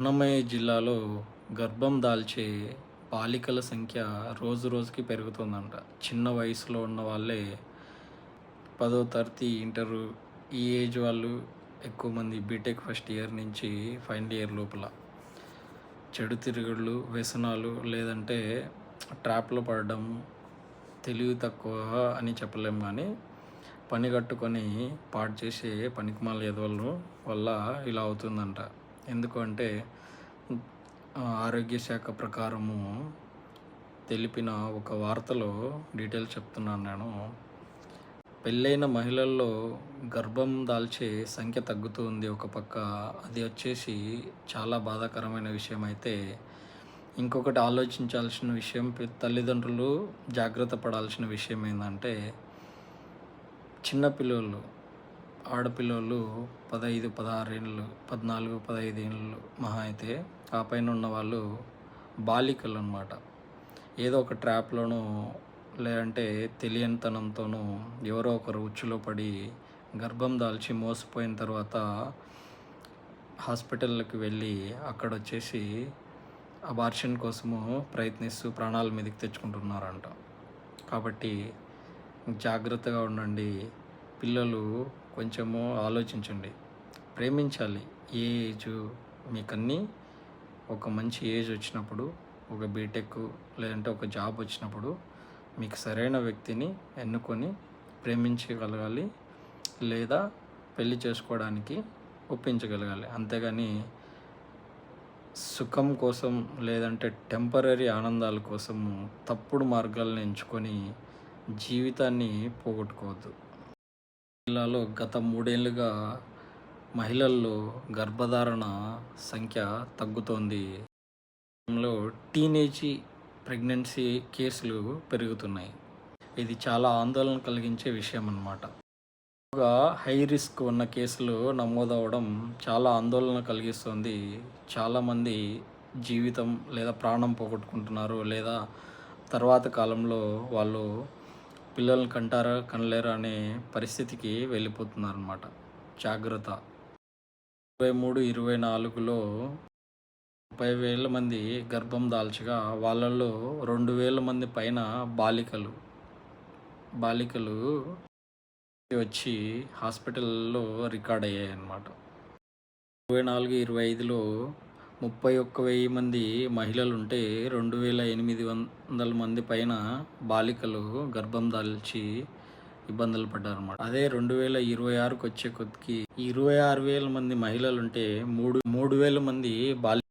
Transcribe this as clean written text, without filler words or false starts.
అన్నమయ్య జిల్లాలో గర్భం దాల్చే బాలికల సంఖ్య రోజు రోజుకి పెరుగుతుందంట. చిన్న వయసులో ఉన్న వాళ్ళే 10వ తరగతి, ఇంటరు ఈ ఏజ్ వాళ్ళు ఎక్కువ మంది బీటెక్ ఫస్ట్ ఇయర్ నుంచి ఫైనల్ ఇయర్ లోపల చెడు తిరుగుళ్ళు, వ్యసనాలు లేదంటే ట్రాప్‌లో పడడం, తెలివి తక్కువ అని చెప్పలేము కానీ పని కట్టుకొని పాడు చేసే పనికిమాలిన ఎదవల వల్ల ఇలా అవుతుందంట. ఎందుకు అంటే ఆరోగ్య శాఖ ప్రకారము తెలిపిన ఒక వార్తలో డీటెయిల్స్ చెప్తున్నాను నేను. పెళ్ళైన మహిళల్లో గర్భం దాల్చే సంఖ్య తగ్గుతుంది ఒక పక్క. అది వచ్చేసి చాలా బాధాకరమైన విషయం అయితే, ఇంకొకటి ఆలోచించాల్సిన విషయం తల్లిదండ్రులు జాగ్రత్త పడాల్సిన విషయం ఏంటంటే, చిన్న పిల్లోళ్ళు ఆడపిల్లోళ్ళు 15, 16 ఏళ్ళు, 14, 15 ఏళ్ళు మహా అయితే. ఆ పైన ఉన్న వాళ్ళు బాలికలు అన్నమాట. ఏదో ఒక ట్రాప్‌లోనో లేదంటే తెలియనితనంతోనో ఎవరో ఒకరు ఉచ్చులో పడి గర్భం దాల్చి మోసపోయిన తర్వాత హాస్పిటల్‌కి వెళ్ళి అక్కడొచ్చేసి అబార్షన్ కోసము ప్రయత్నిస్తూ ప్రాణాల మీదకి తెచ్చుకుంటున్నారంట. కాబట్టి జాగ్రత్తగా ఉండండి. పిల్లలు కొంచెము ఆలోచించండి. ప్రేమించాలి. ఏ ఏజు మీకన్నీ ఒక మంచి ఏజ్ వచ్చినప్పుడు, ఒక బీటెక్ లేదంటే ఒక జాబ్ వచ్చినప్పుడు మీకు సరైన వ్యక్తిని ఎన్నుకొని ప్రేమించగలగాలి, లేదా పెళ్లి చేసుకోవడానికి ఒప్పించగలగాలి. అంతేగాని సుఖం కోసం లేదంటే టెంపరరీ ఆనందాల కోసము తప్పుడు మార్గాలను ఎంచుకొని జీవితాన్ని పోగొట్టుకోవద్దు. జిల్లాలో గత 3 ఏళ్లుగా మహిళల్లో గర్భధారణ సంఖ్య తగ్గుతోంది. లో టీనేజ్ ప్రెగ్నెన్సీ కేసులు పెరుగుతున్నాయి. ఇది చాలా ఆందోళన కలిగించే విషయం అన్నమాట. ఎక్కువగా హై రిస్క్ ఉన్న కేసులు నమోదవడం చాలా ఆందోళన కలిగిస్తుంది. చాలామంది జీవితం లేదా ప్రాణం పోగొట్టుకుంటున్నారు, లేదా తర్వాత కాలంలో వాళ్ళు పిల్లల్ని కంటారా కనలేరా అనే పరిస్థితికి వెళ్ళిపోతున్నారన్నమాట. జాగ్రత్త. 23, 24లో 30,000 మంది గర్భం దాల్చగా వాళ్ళల్లో 2,000 మంది పైన బాలికలు వచ్చి హాస్పిటల్లో రికార్డ్ అయ్యాయన్నమాట. 24, 25లో 31,000 మంది మహిళలుంటే 2,800 మంది పైన బాలికలు గర్భం దాల్చి ఇబ్బందులు పడ్డారన్నమాట. అదే 2026కి వచ్చే కొద్దికి 26,000 మంది మహిళలుంటే 3,000 మంది